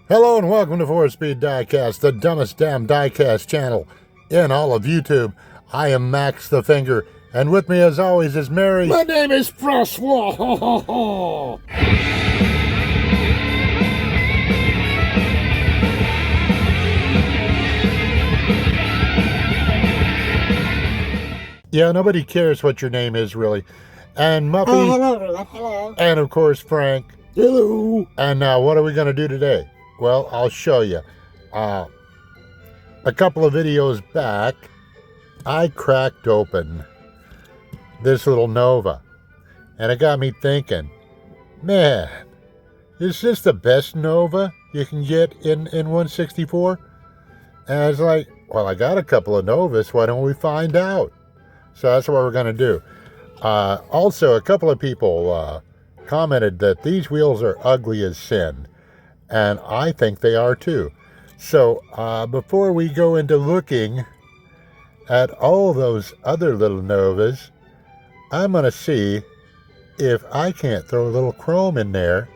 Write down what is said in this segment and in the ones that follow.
Hello and welcome to 4-Speed DIECAST, the dumbest damn diecast channel in all of YouTube. I am Max the Finger, and with me as always is Mary. My name is Francois. Ho, ho, ho. Yeah, nobody cares what your name is, really. And Muffy. Oh, hello, everyone. Hello. And of course, Frank. Hello. And what are we going to do today? Well, I'll show you. A couple of videos back, I cracked open this little Nova. And it got me thinking, man, is this the best Nova you can get in 164? And I was like, well, I got a couple of Novas. Why don't we find out? So that's what we're going to do. Also, a couple of people commented that these wheels are ugly as sin. And I think they are too. So before we go into looking at all those other little Novas, I'm going to see if I can't throw a little chrome in there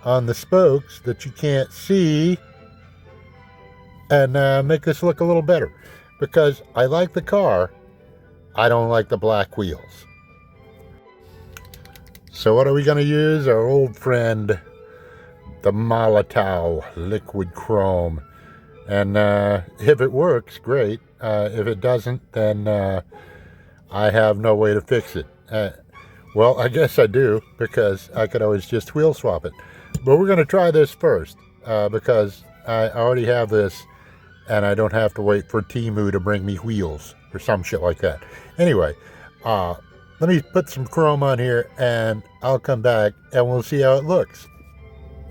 on the spokes that you can't see and make this look a little better. Because I like the car, I don't like the black wheels. So what are we going to use? Our old friend, the Molotov liquid chrome. And if it works, great. If it doesn't, then I have no way to fix it. Well, I guess I do, because I could always just wheel swap it. But we're going to try this first, because I already have this, and I don't have to wait for Temu to bring me wheels, or some shit like that. Anyway, let me put some chrome on here, and I'll come back, and we'll see how it looks.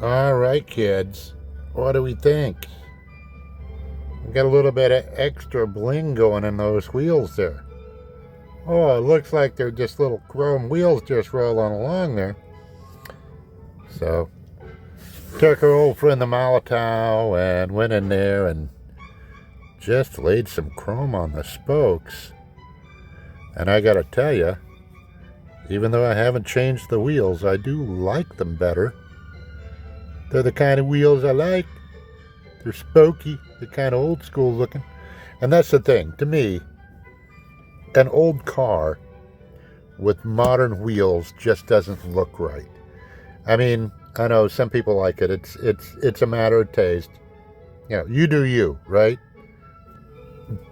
All right, kids, what do we think? We got a little bit of extra bling going in those wheels there. Oh, it looks like they're just little chrome wheels just rolling along there. So, took our old friend the Molotov and went in there and just laid some chrome on the spokes. And I gotta tell you, even though I haven't changed the wheels, I do like them better. They're the kind of wheels I like. They're spokey. They're kind of old school looking. And that's the thing. To me, an old car with modern wheels just doesn't look right. I mean, I know some people like it. It's a matter of taste. You know, you do you, right?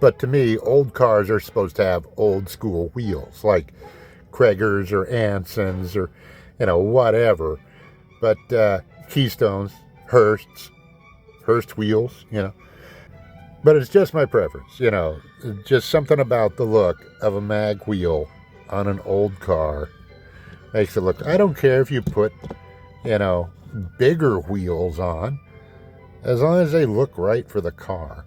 But to me, old cars are supposed to have old school wheels, like Kragers or Ansons or, you know, whatever. But Keystones, Hurst wheels, you know. But it's just my preference, you know. Just something about the look of a mag wheel on an old car makes it look. I don't care if you put, you know, bigger wheels on, as long as they look right for the car.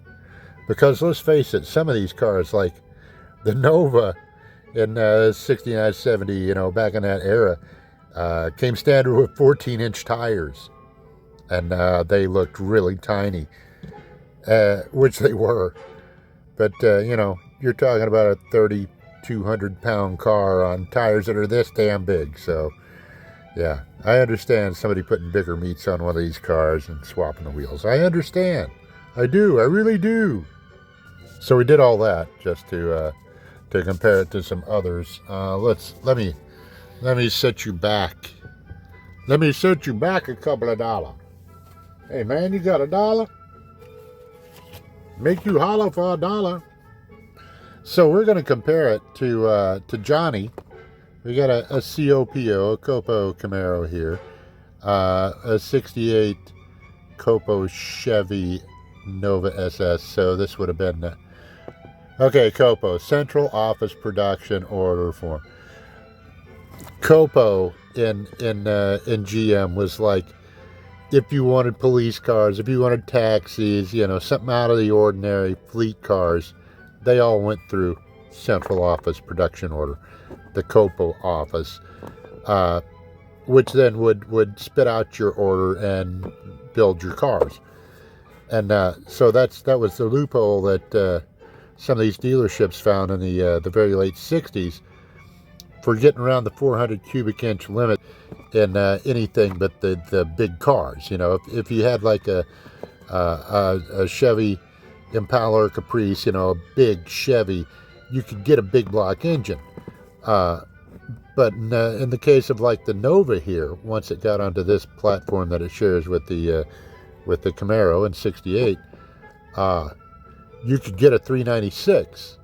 Because let's face it, some of these cars, like the Nova in 69, 70, you know, back in that era, came standard with 14-inch tires. And they looked really tiny, which they were. But, you know, you're talking about a 3,200-pound car on tires that are this damn big. So, yeah, I understand somebody putting bigger meats on one of these cars and swapping the wheels. I understand. I do. I really do. So we did all that just to compare it to some others. Let me set you back. Let me set you back a couple of dollars. Hey man, you got $1? Make you holler for $1. So we're going to compare it to Johnny. We got a COPO, a Copo Camaro here, a '68 Copo Chevy Nova SS. So this would have been okay. Copo Central Office Production Order Form. Copo in GM was like, if you wanted police cars, if you wanted taxis, you know, something out of the ordinary, fleet cars, they all went through Central Office Production Order, the Copo office, which then would spit out your order and build your cars. And so that was the loophole that some of these dealerships found in the very late 60s for getting around the 400 cubic inch limit in anything but the big cars. You know, if you had like a a Chevy Impala or Caprice, you know, a big Chevy, you could get a big block engine. But in the case of like the Nova here, once it got onto this platform that it shares with the Camaro in '68, you could get a 396,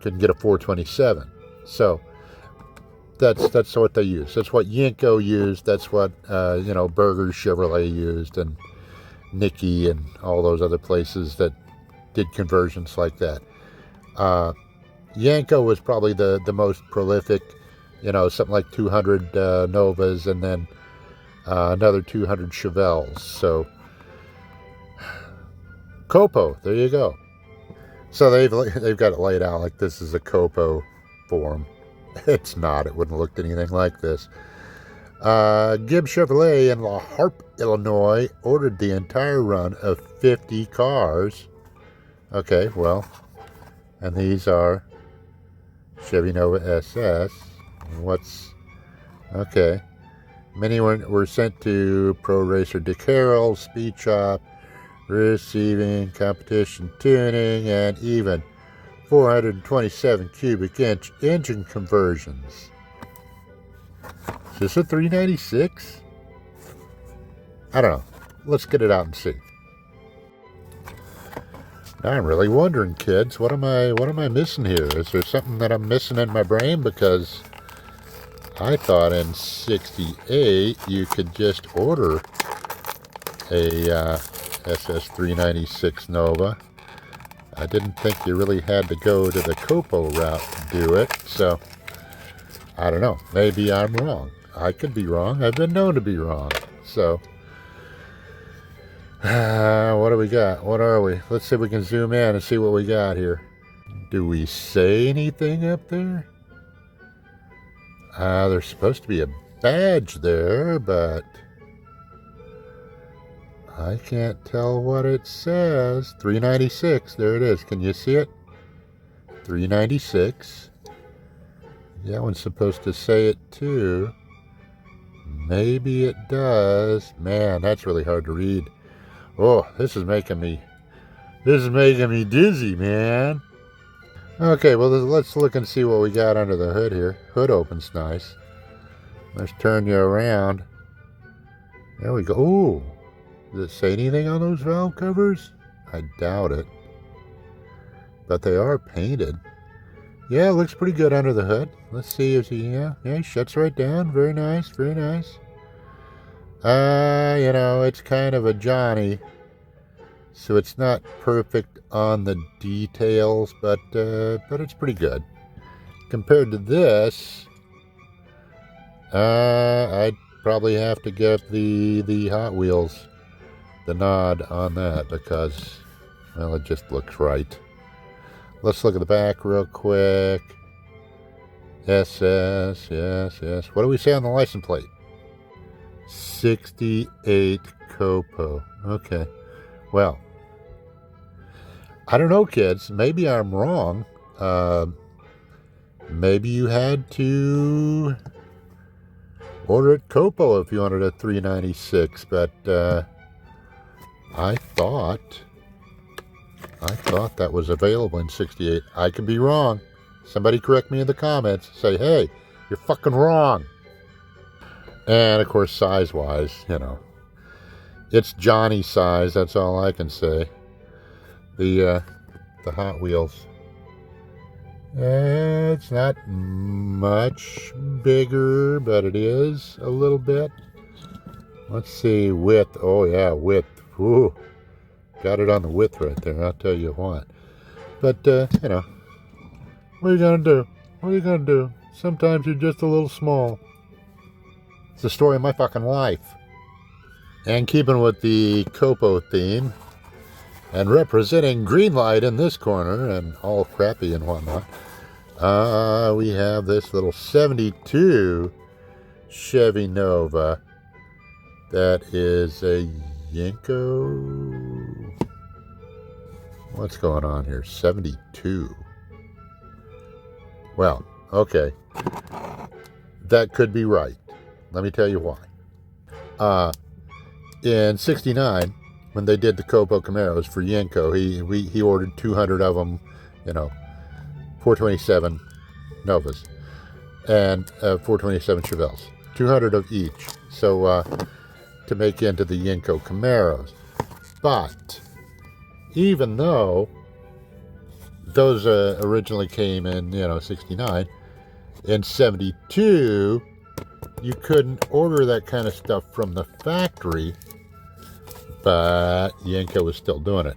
couldn't get a 427. So that's what they use. That's what Yenko used. That's what Berger Chevrolet used, and Nicky and all those other places that did conversions like that. Yenko was probably the most prolific, something like 200 Novas and then another 200 Chevelles. So Copo, there you go. So they've got it laid out like this is a Copo form. It's not. It wouldn't have looked anything like this. Gibb Chevrolet in La Harpe, Illinois, ordered the entire run of 50 cars. Okay, well, and these are Chevy Nova SS. Okay. Many were sent to Pro Racer Dick Harrell, Speed Shop, receiving competition tuning, and even 427 cubic inch engine conversions. Is this a 396? I don't know. Let's get it out and see. Now I'm really wondering, kids, what am I missing here? Is there something that I'm missing in my brain? Because I thought in '68 you could just order a SS396 Nova. I didn't think you really had to go to the Copo route to do it, so I don't know. Maybe I'm wrong. I could be wrong. I've been known to be wrong. So, what do we got? What are we? Let's see if we can zoom in and see what we got here. Do we say anything up there? There's supposed to be a badge there, but I can't tell what it says. 396, there it is. Can you see it? 396. That one's supposed to say it too. Maybe it does. Man, that's really hard to read. Oh, this is making me dizzy, man. Okay, well, let's look and see what we got under the hood here. Hood opens nice. Let's turn you around. There we go. Ooh. Does it say anything on those valve covers? I doubt it. But they are painted. Yeah, it looks pretty good under the hood. Let's see if he shuts right down. Very nice, very nice. It's kind of a Johnny, so it's not perfect on the details, but it's pretty good. Compared to this, I'd probably have to give the Hot Wheels the nod on that because, well, it just looks right. Let's look at the back real quick. SS, yes. What do we say on the license plate? 68 Copo. Okay. Well, I don't know, kids. Maybe I'm wrong. Maybe you had to order at Copo if you wanted a 396, but I thought that was available in '68. I could be wrong. Somebody correct me in the comments. Say, hey, you're fucking wrong. And of course, size-wise, it's Johnny size. That's all I can say. The Hot Wheels. It's not much bigger, but it is a little bit. Let's see, width. Oh yeah, width. Ooh, got it on the width right there, I'll tell you what. But, what are you going to do? What are you going to do? Sometimes you're just a little small. It's the story of my fucking life. And keeping with the Copo theme, and representing green light in this corner, and all crappy and whatnot, we have this little 72 Chevy Nova that is a Yenko. What's going on here? 72. Well, okay. That could be right. Let me tell you why. In '69, when they did the Copo Camaros for Yenko, he ordered 200 of them, 427 Novas and 427 Chevelles, 200 of each. So to make into the Yenko Camaros. But even though those originally came in, 69, in 72, you couldn't order that kind of stuff from the factory, but Yenko was still doing it.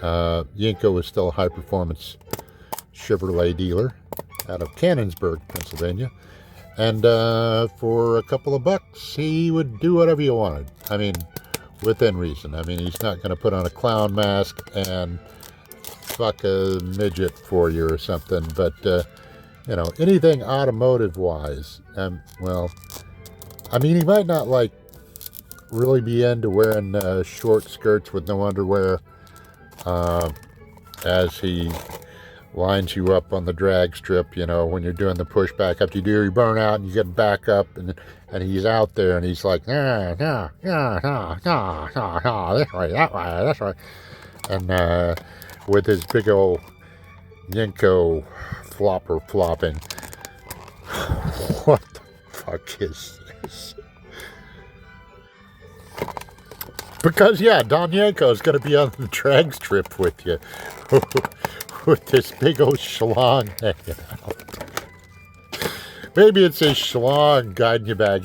Yenko was still a high-performance Chevrolet dealer out of Cannonsburg, Pennsylvania. And for a couple of bucks, he would do whatever you wanted. I mean, within reason. I mean, he's not going to put on a clown mask and fuck a midget for you or something. But, anything automotive-wise, well, I mean, he might not, really be into wearing short skirts with no underwear as he lines you up on the drag strip, when you're doing the push back up. You burn out and you get back up, and he's out there and he's like, this way, that way. And with his big old Yenko flopper flopping. What the fuck is this? Because, Don Yenko's going to be on the drag strip with you. With this big old schlong hanging out. Maybe it's his schlong guiding you back,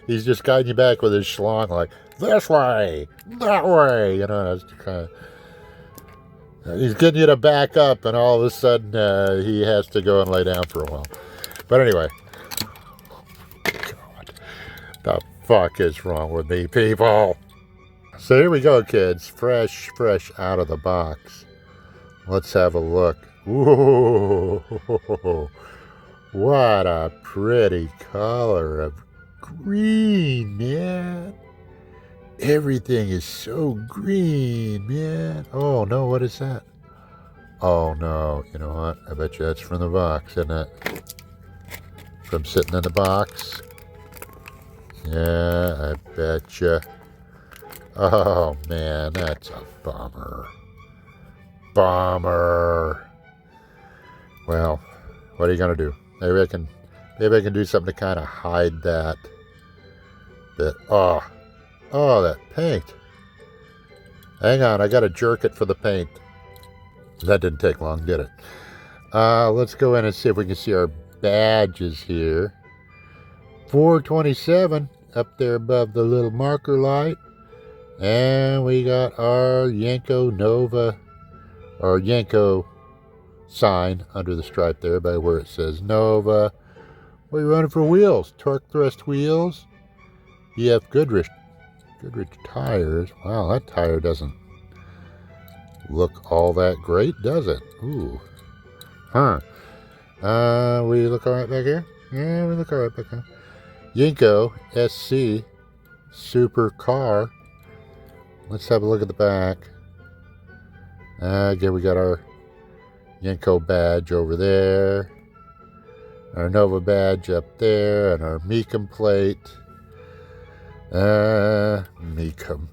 He's just guiding you back with his schlong, like, this way, that way, That's kind of, he's getting you to back up, and all of a sudden he has to go and lay down for a while. But anyway. God, the fuck is wrong with me, people? So here we go, kids. Fresh out of the box. Let's have a look. Ooh, what a pretty color of green, man. Everything is so green, man. Oh, no, what is that? Oh, no, you know what? I bet you that's from the box, isn't it? From sitting in the box? Yeah, I bet you. Oh, man, that's a bummer. Bummer. Well, what are you going to do? Maybe I can do something to kind of hide that. Oh, that paint. Hang on, I got to jerk it for the paint. That didn't take long, did it? Let's go in and see if we can see our badges here. 427 up there above the little marker light. And we got our Yenko Nova, or Yenko sign under the stripe there by where it says Nova. What are you running for wheels? Torque thrust wheels. EF Goodrich tires. Wow, that tire doesn't look all that great, does it? Ooh. Huh. We look all right back here? Yeah, we look all right back here. Yenko SC Super Car. Let's have a look at the back. Again, we got our Yenko badge over there. Our Nova badge up there. And our Meekum plate. Meekum.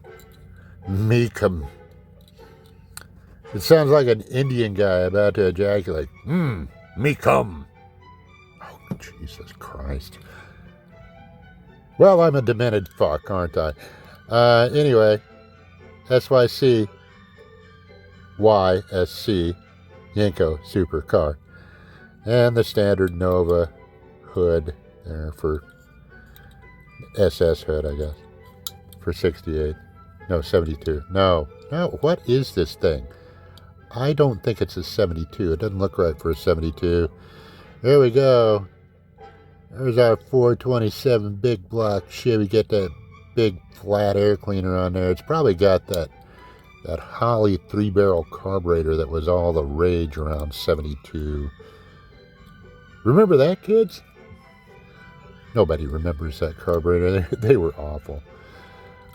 It sounds like an Indian guy about to ejaculate. Meekum. Oh, Jesus Christ. Well, I'm a demented fuck, aren't I? Anyway. SYC YSC Yenko Super Car. And the standard Nova hood there for SS hood, I guess. For 68. No, 72. No, what is this thing? I don't think it's a 72. It doesn't look right for a 72. There we go. There's our 427 big block Chevy. Get that big flat air cleaner on there. It's probably got that Holly 3-barrel carburetor that was all the rage around 72. Remember that, kids? Nobody remembers that carburetor. They were awful.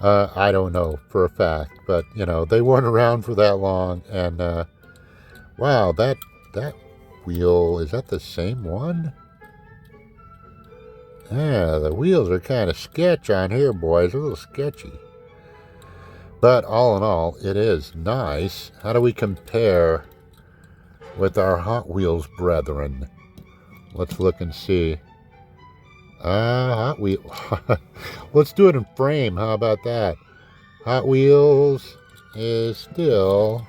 I don't know for a fact, but they weren't around for that long. And wow, that wheel, is that the same one? Yeah, the wheels are kind of sketch on here, boys. A little sketchy. But all in all, it is nice. How do we compare with our Hot Wheels brethren? Let's look and see. Hot Wheels. Let's do it in frame. How about that? Hot Wheels is still...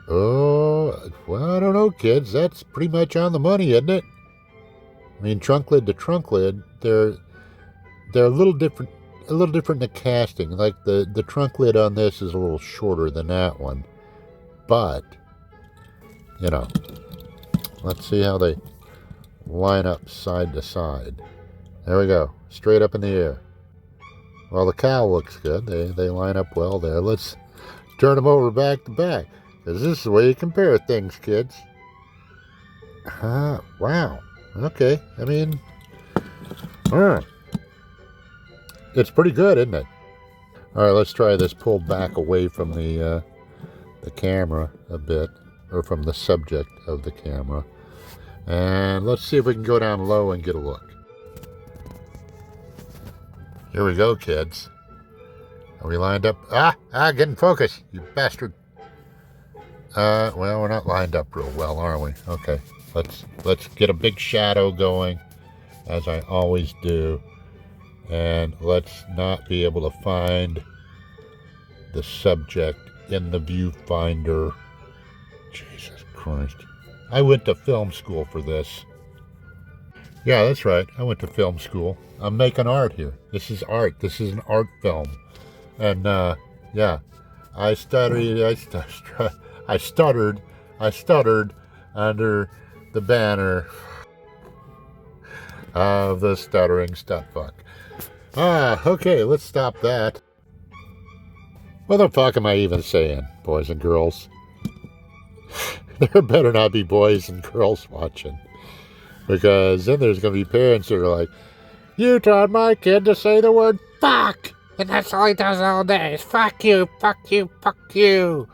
Oh, well, I don't know, kids. That's pretty much on the money, isn't it? I mean, trunk lid to trunk lid, they're a little different. A little different in the casting. Like the trunk lid on this is a little shorter than that one. But, you know, let's see how they line up side to side. There we go. Straight up in the air. Well, the cow looks good. They line up well there. Let's turn them over back to back. Because this is the way you compare things, kids. Wow. Okay. I mean, it's pretty good, isn't it? All right, let's try this pulled back away from the camera a bit, or from the subject of the camera. And let's see if we can go down low and get a look. Here we go, kids. Are we lined up? Get in focus, you bastard. Well, we're not lined up real well, are we? Okay, let's get a big shadow going, as I always do. And let's not be able to find the subject in the viewfinder. Jesus Christ. I went to film school for this. Yeah, that's right. I went to film school. I'm making art here. This is art. This is an art film. And, yeah, I stuttered under the banner of the stuttering stunt fuck. Okay, let's stop that. What the fuck am I even saying, boys and girls? There better not be boys and girls watching. Because then there's going to be parents that are like, you taught my kid to say the word fuck! And that's all he does all day is fuck you, fuck you, fuck you.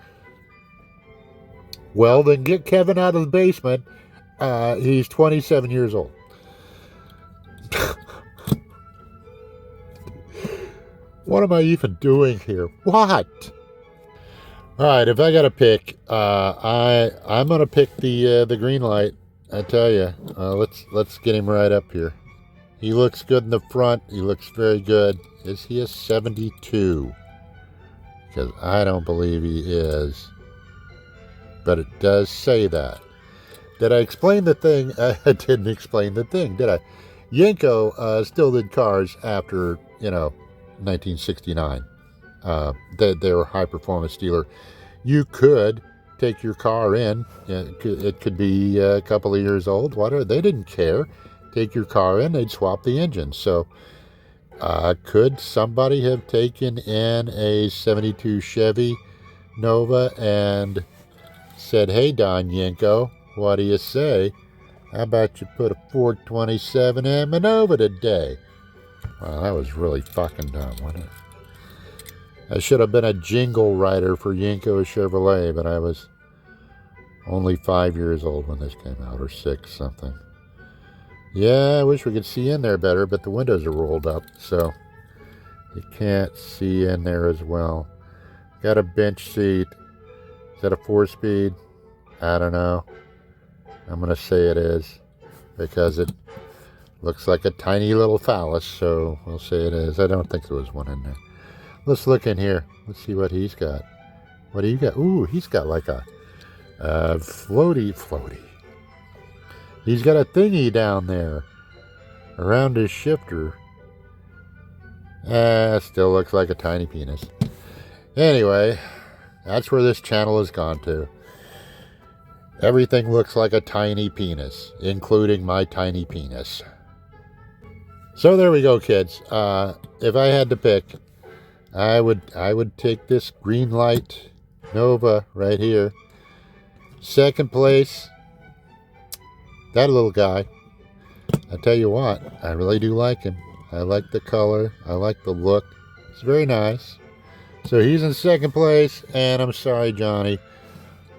Well, then get Kevin out of the basement. He's 27 years old. What am I even doing here? What? All right, if I got to pick, I'm gonna pick the green light. I tell you, let's get him right up here. He looks good in the front. He looks very good. Is he a 72? Because I don't believe he is. But it does say that. Did I explain the thing? I didn't explain the thing, did I? Yenko still did cars after 1969. They were a high-performance dealer. You could take your car in. It could be a couple of years old, whatever. They didn't care. Take your car in, they'd swap the engine. So could somebody have taken in a 72 Chevy Nova and said, hey, Don Yenko, what do you say? How about you put a 427 in my Nova today? Wow, that was really fucking dumb, wasn't it? I should have been a jingle writer for Yenko Chevrolet, but I was only 5 years old when this came out, or 6 something. Yeah, I wish we could see in there better, but the windows are rolled up, so you can't see in there as well. Got a bench seat. Is that a 4-speed? I don't know. I'm going to say it is, because it looks like a tiny little phallus, so we'll say it is. I don't think there was one in there. Let's look in here. Let's see what he's got. What do you got? Ooh, he's got like a floaty. He's got a thingy down there around his shifter. Still looks like a tiny penis. Anyway, that's where this channel has gone to. Everything looks like a tiny penis, including my tiny penis. So there we go, kids. If I had to pick, I would take this green light Nova right here. Second place, that little guy. I tell you what, I really do like him. I like the color. I like the look. It's very nice. So he's in second place, and I'm sorry, Johnny.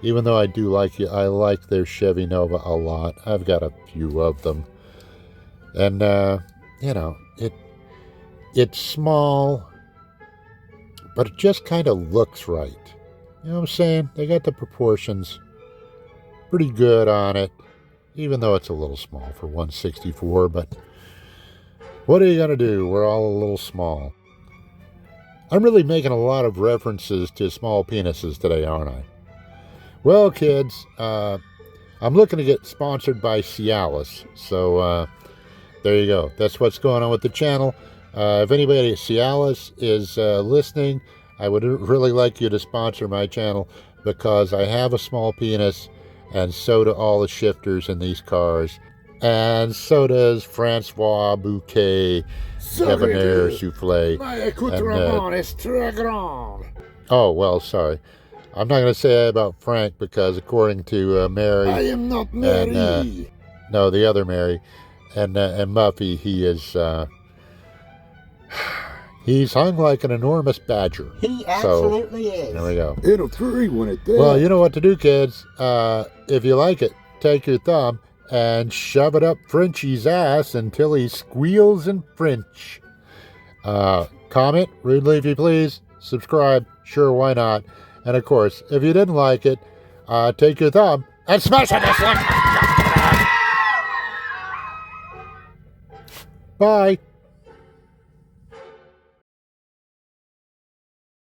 Even though I do like you, I like their Chevy Nova a lot. I've got a few of them. And, it's small. but it just kind of looks right. You know what I'm saying? They got the proportions pretty good on it, even though it's a little small for 164, but what are you going to do? We're all a little small. I'm really making a lot of references to small penises today, aren't I? Well, kids, I'm looking to get sponsored by Cialis, so there you go. That's what's going on with the channel. If anybody at Cialis is listening, I would really like you to sponsor my channel because I have a small penis, and so do all the shifters in these cars. And so does Francois Bouquet, Debonair Souffle. Oh, well, sorry. I'm not going to say that about Frank because according to Mary... I am not Mary. And, no, the other Mary. And Muffy, he is... he's hung like an enormous badger. He absolutely is. There we go. It'll free when it does. Well, you know what to do, kids. If you like it, take your thumb and shove it up Frenchie's ass until he squeals in French. Comment, rudely if you please. Subscribe, sure, why not? And of course, if you didn't like it, take your thumb and smash it. Bye.